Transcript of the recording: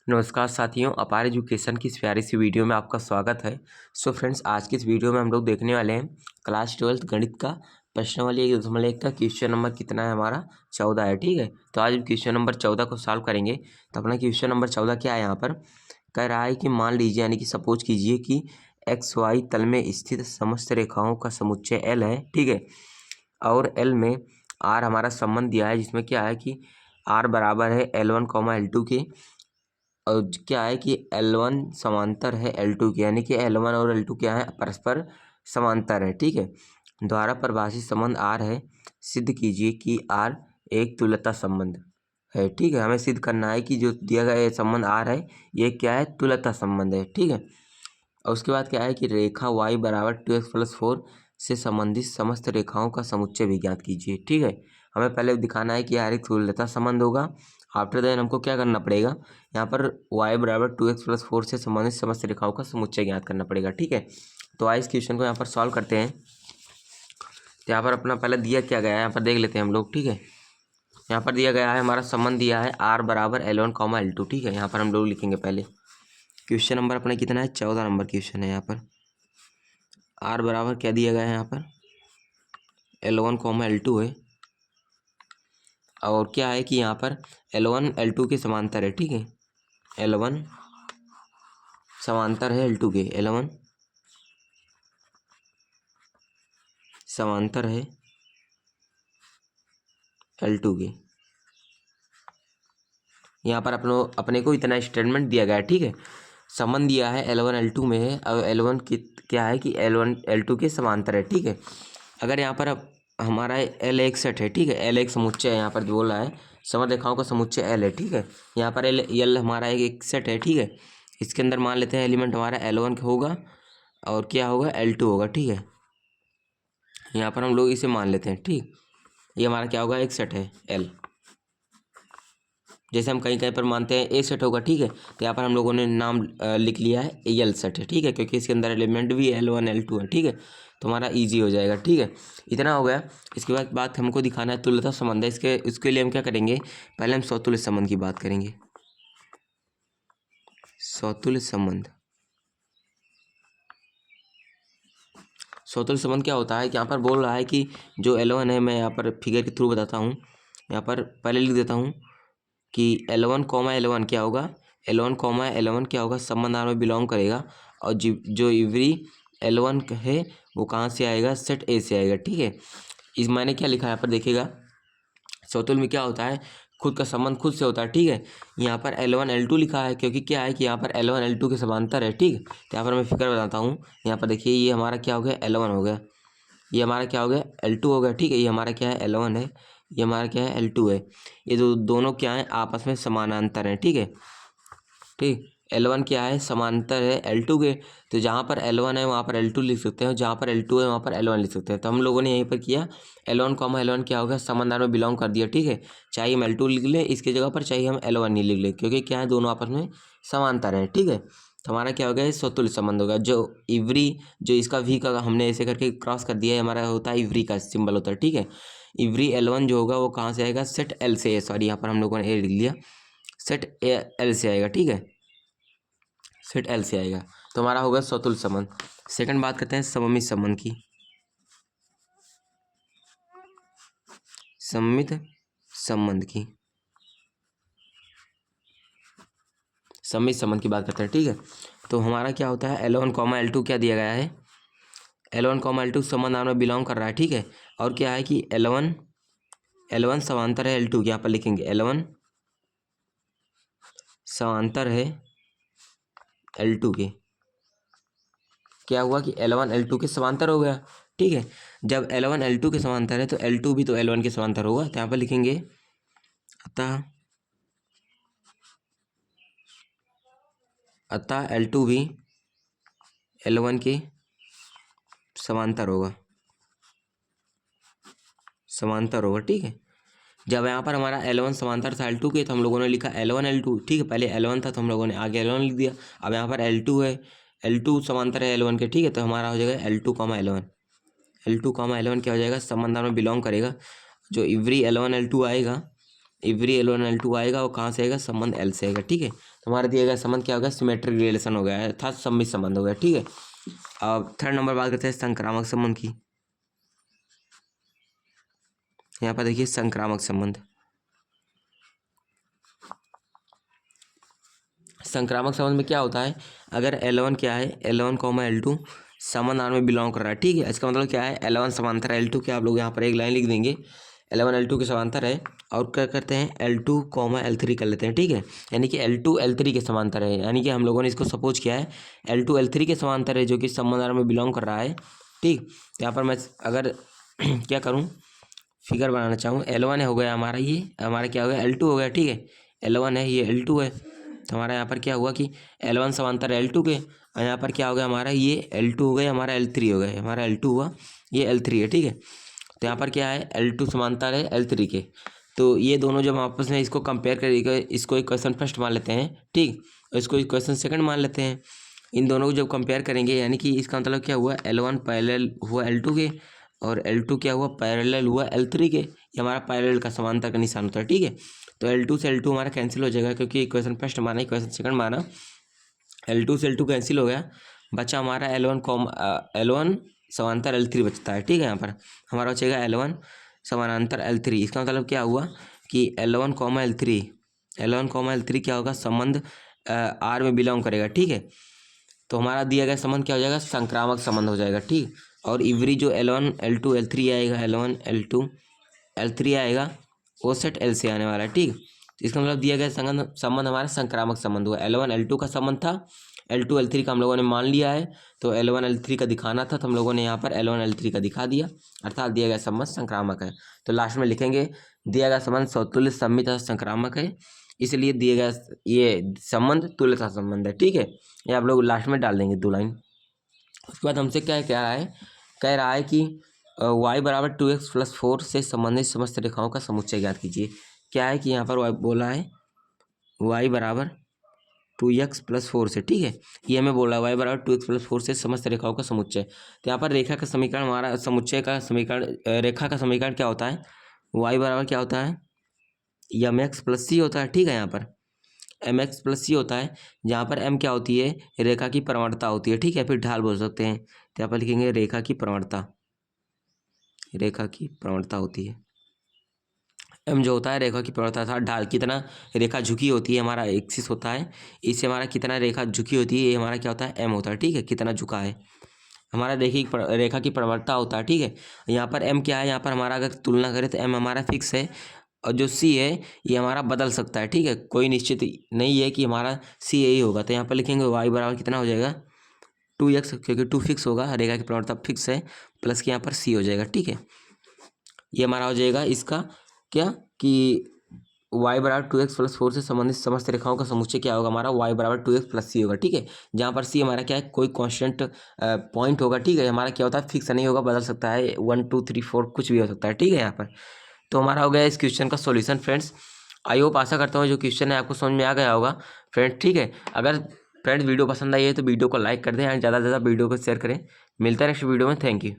नमस्कार साथियों, अपार एजुकेशन की इस प्यारी सी वीडियो में आपका स्वागत है। सो फ्रेंड्स, आज की इस वीडियो में हम लोग देखने वाले हैं क्लास 12th गणित का प्रश्नावली 1.1 का क्वेश्चन नंबर कितना है हमारा 14 है। ठीक है, तो आज क्वेश्चन नंबर 14 को सॉल्व करेंगे। तो अपना क्वेश्चन नंबर 14 क्या है, यहाँ पर कह रहा है कि मान लीजिए, यानी कि सपोज कीजिए कि एक्स वाई तल में स्थित समस्त रेखाओं का समुच्चय एल है। ठीक है, और एल में आर हमारा संबंध दिया है, जिसमें क्या है कि आर बराबर है L1, L2 के, और क्या है कि L1 समांतर है L2 के, यानी कि L1 और L2 क्या है, परस्पर समांतर है। ठीक है, द्वारा परिभाषित संबंध R है। सिद्ध कीजिए कि R एक तुल्यता संबंध है। ठीक है, हमें सिद्ध करना है कि जो दिया गया संबंध R है, ये क्या है, तुल्यता संबंध है। ठीक है, और उसके बाद क्या है कि रेखा y बराबर 2x+4 से संबंधित समस्त रेखाओं का समुच्चय भी ज्ञात कीजिए। ठीक है, हमें पहले दिखाना है कि यार एक तुल्यता संबंध होगा। आफ्टर देन हमको क्या करना पड़ेगा, यहाँ पर y बराबर 2x+4 से संबंधित समस्त रेखाओं का समुच्चय ज्ञात करना पड़ेगा। ठीक है, तो आइए इस क्वेश्चन को यहाँ पर सॉल्व करते हैं। तो यहाँ पर अपना पहले दिया क्या गया है, यहाँ पर देख लेते हैं हम लोग। ठीक है, यहाँ पर दिया गया है, हमारा संबंध दिया है R बराबर L1, L2। ठीक है, यहाँ पर हम लोग लिखेंगे पहले। क्वेश्चन नंबर अपना कितना है, 14 नंबर क्वेश्चन है। यहाँ पर R बराबर क्या दिया गया है, यहाँ पर L1, L2 है, और क्या है कि यहाँ पर L1 L2 के समांतर है। ठीक है, L1 समांतर है L2 के, L1 समांतर है L2 के। यहाँ पर अपने को इतना स्टेटमेंट दिया गया है। ठीक है, संबंध दिया है L1 L2 में है, और L1 की क्या है कि L1 L2 के समांतर है। ठीक है, अगर यहाँ पर अब हमारा L एक सेट है। ठीक है, L एक समुच्चय है, यहाँ पर जो बोल रहा है समर रेखाओं का समुच्चय L है। ठीक है, यहाँ पर L हमारा एक सेट है। ठीक है, इसके अंदर मान लेते हैं एलिमेंट हमारा L1 होगा और क्या होगा, L2 होगा। ठीक है, यहाँ पर हम लोग इसे मान लेते हैं। ठीक, ये हमारा क्या होगा, एक सेट है L, जैसे हम कहीं कहीं पर मानते हैं ए सेट होगा। ठीक है, तो यहाँ पर हम लोगों ने नाम लिख लिया है एल सेट है। ठीक है, क्योंकि इसके अंदर एलिमेंट भी L1 L2 है। ठीक है, तो हमारा ईजी हो जाएगा। ठीक है, इतना हो गया। इसके बाद बात हमको दिखाना है तुल्यता संबंध है। इसके लिए हम क्या करेंगे, पहले हम सौतुल्य संबंध की बात करेंगे। सौतुल्य संबंध, सौतुल्य संबंध क्या होता है कि यहाँ पर बोल रहा है कि जो L1 है, मैं यहाँ पर फिगर के थ्रू बताता हूँ। यहाँ पर पहले लिख देता हूँ कि L1, L1 क्या होगा, L1, L1 क्या होगा, संबंध R में बिलोंग करेगा, और जो इवरी L1 है वो कहाँ से आएगा, सेट ए से आएगा। ठीक है, इस मैंने क्या लिखा है यहाँ पर देखिएगा, सौतुल्य में क्या होता है, खुद का संबंध खुद से होता है। ठीक है, यहाँ पर L1 L2 लिखा है, क्योंकि क्या है कि यहाँ पर L1 L2 के समांतर है। ठीक, तो यहाँ पर मैं फिगर बताता हूँ। यहाँ पर देखिए, ये हमारा क्या हो गया, L1 हो गया, ये हमारा क्या हो गया, L2 हो गया। ठीक है, ये हमारा क्या है, L1 है, ये हमारा क्या है, L2 है। ये दोनों क्या है, आपस में समानांतर हैं। ठीक है, ठीक, L1 क्या है, समांतर है L2 के, तो जहाँ पर L1 है वहाँ पर L2 लिख सकते हैं, और जहाँ पर L2 है वहाँ पर L1 लिख सकते हैं। तो हम लोगों ने यहीं पर किया, L1, L1 क्या होगा, संबंध में बिलोंग कर दिया। ठीक है, चाहे हम L2 लिख ले इसके जगह पर, चाहे हम L1 ही लिख ले, क्योंकि क्या है, दोनों आपस में समांतर है। ठीक है, तो हमारा क्या हो गया, सौतुल्य संबंध होगा। जो इवरी, जो इसका V का हमने ऐसे करके क्रॉस कर दिया है, हमारा होता है इवरी का सिंबल होता है। ठीक है, इवरी L1 जो होगा वो कहाँ से आएगा, सेट L से, सॉरी यहाँ पर हम लोगों ने ए लिख लिया, सेट L से आएगा। ठीक है, सेट L से आएगा, तो हमारा होगा सौतुल्य संबंध। सेकंड बात करते हैं सममित संबंध की। सममित संबंध की, सममित संबंध की बात करते हैं। ठीक है, तो हमारा क्या होता है, L1, L2 क्या दिया गया है, L1, L2 संबंध में बिलोंग कर रहा है। ठीक है, और क्या है कि L1 समांतर है L2 यहाँ पर लिखेंगे, L1 समांतर है L2 के। क्या हुआ कि L1 L2 के समांतर हो गया। ठीक है, जब L1 L2 के समांतर है तो L2 भी तो L1 के समांतर होगा, तो यहाँ पर लिखेंगे अतः L2 भी L1 के समांतर होगा, समांतर होगा। ठीक है, जब यहाँ पर हमारा L1 समांतर था L2 के, तो हम लोगों ने लिखा L1 L2। ठीक है, पहले L1 था तो हम लोगों ने आगे L1 लिख दिया। अब यहाँ पर L2 है, L2 समांतर है L1 के। ठीक है, तो हमारा हो जाएगा L2, L1, L2, L1 क्या हो जाएगा, संबंध में बिलोंग करेगा। जो इवरी L1 L2 आएगा, एवरी L1 L2 आएगा वो कहाँ से आएगा, संबंध L से आएगा। ठीक है, तो हमारा दिया गया संबंध क्या होगा, सिमेट्रिक रिलेशन हो गया है, अर्थात सममित संबंध हो गया। ठीक है, अब थर्ड नंबर बात करते हैं संक्रामक संबंध की। यहाँ पर देखिए संक्रामक संबंध। संक्रामक संबंध में क्या होता है, अगर L1 क्या है, L1 L2 समान आर में बिलोंग कर रहा है। ठीक है, इसका मतलब क्या है, L1 समांतर L2 के, आप लोग यहाँ पर एक लाइन लिख देंगे, L1 L2 के समांतर है, और क्या करते हैं L2 L3 कर लेते हैं। ठीक है, यानी कि L2 L3 के समांतर है, यानी कि हम लोगों ने इसको सपोज किया है L2 L3 के समांतर है, जो कि समान आर में बिलोंग कर रहा है। ठीक, यहाँ पर मैं अगर क्या करूँ, फिगर बनाना चाहूँ, L1 हो गया हमारा, ये हमारा क्या हो गया, L2 हो गया। ठीक है, L1 है, ये L2 है, तो हमारा यहाँ पर क्या हुआ कि L1 समांतर L2 के, और यहाँ पर क्या हो गया हमारा, ये L2 हो गया, हमारा L3 हो गया, हमारा L2 हुआ, ये L3 है। ठीक है, तो यहाँ पर क्या है, L2 समांतर है L3 के, तो ये दोनों जब आपस में इसको कंपेयर करेंगे, इसको इक्वेशन फर्स्ट मान लेते हैं। ठीक, और इसको इक्वेशन सेकंड मान लेते हैं। इन दोनों को जब कंपेयर करेंगे, यानी कि इसका मतलब क्या हुआ, L1 पैरेलल हुआ L2 के, और L2 क्या हुआ, पैरेलल हुआ L3 के। ये हमारा पैरेलल का समांतर का निशान होता है। ठीक है, तो L2 से L2 हमारा कैंसिल हो जाएगा, क्योंकि इक्वेशन फर्स्ट माना, इक्वेशन सेकंड माना, L2 से L2 कैंसिल हो गया, बचा हमारा L1 समांतर L3 बचता है। ठीक है, यहाँ पर हमारा बचेगा L1 समानांतर L3। इसका मतलब क्या हुआ कि L1 L3 क्या होगा, संबंध R में बिलोंग करेगा। ठीक है, तो हमारा दिया गया संबंध क्या हो जाएगा, संक्रामक संबंध हो जाएगा। ठीक, और इवरी जो L1 L2 L3 आएगा, L1 L2 L3 आएगा, वो सेट L से आने वाला है। ठीक, तो इसका मतलब दिया गया संबंध हमारा संक्रामक संबंध हुआ। L1 L2 का संबंध था, L2 L3 का हम लोगों ने मान लिया है, तो L1 L3 का दिखाना था, तो हम लोगों ने यहाँ पर L1 L3 का दिखा दिया, अर्थात दिया गया संबंध संक्रामक है। तो लास्ट में लिखेंगे दिया गया संबंध स्वतुल्य सममित संक्रामक है, इसलिए दिए गया ये संबंध तुल्यता संबंध है। ठीक है, ये आप लोग लास्ट में डाल देंगे 2 लाइन। उसके बाद हमसे क्या कह रहा है कि y बराबर 2x + 4 से संबंधित समस्त रेखाओं का समुच्चय ज्ञात कीजिए। क्या है कि यहाँ पर बोला है y बराबर 2x + 4 से। ठीक है, ये हमें बोला है y बराबर 2x + 4 से समस्त रेखाओं का समुच्चय। तो यहाँ पर रेखा का समीकरण, हमारा समुच्चय का समीकरण, रेखा का समीकरण क्या होता है, y बराबर क्या होता है, mx + c होता है। ठीक है, यहाँ पर mx + c होता है, जहाँ पर m क्या होती है, रेखा की प्रवणता होती है। ठीक है, फिर ढाल बोल सकते हैं, तो यहाँ पर लिखेंगे रेखा की प्रवणता होती है। m जो होता है रेखा की प्रवणता था, ढाल कितना रेखा झुकी होती है, हमारा एक्सिस होता है, इससे हमारा कितना रेखा झुकी होती है, ये हमारा क्या होता है, m होता है। ठीक है, कितना झुका है, हमारा रेखा की प्रवणता होता है। ठीक है, यहाँ पर m क्या है, यहाँ पर हमारा अगर तुलना करें तो m हमारा फिक्स है, और जो c है ये हमारा बदल सकता है। ठीक है, कोई निश्चित नहीं है कि हमारा c यही होगा, तो यहाँ पर लिखेंगे y बराबर कितना हो जाएगा, 2x, क्योंकि 2 फिक्स होगा, रेखा की प्रवणता फिक्स है, प्लस कि यहाँ पर c हो जाएगा। ठीक है, ये हमारा हो जाएगा इसका क्या कि y बराबर 2x + 4 से संबंधित समस्त रेखाओं का समुच्चय क्या होगा, हमारा y बराबर 2x + c होगा। ठीक है, जहाँ पर c हमारा क्या है, कोई कांस्टेंट पॉइंट होगा। ठीक है, हमारा क्या होता है, फिक्स नहीं होगा, बदल सकता है, 1 2 3 4 कुछ भी हो सकता है। ठीक है, यहाँ पर तो हमारा हो गया इस क्वेश्चन का सॉल्यूशन। फ्रेंड्स, आई होप, आशा करता हूँ जो क्वेश्चन है आपको समझ में आ गया होगा फ्रेंड्स। ठीक है, अगर फ्रेंड्स वीडियो पसंद आई है तो वीडियो को लाइक कर दें, एंड ज़्यादा से ज़्यादा वीडियो को शेयर करें। मिलता है नेक्स्ट वीडियो में, थैंक यू।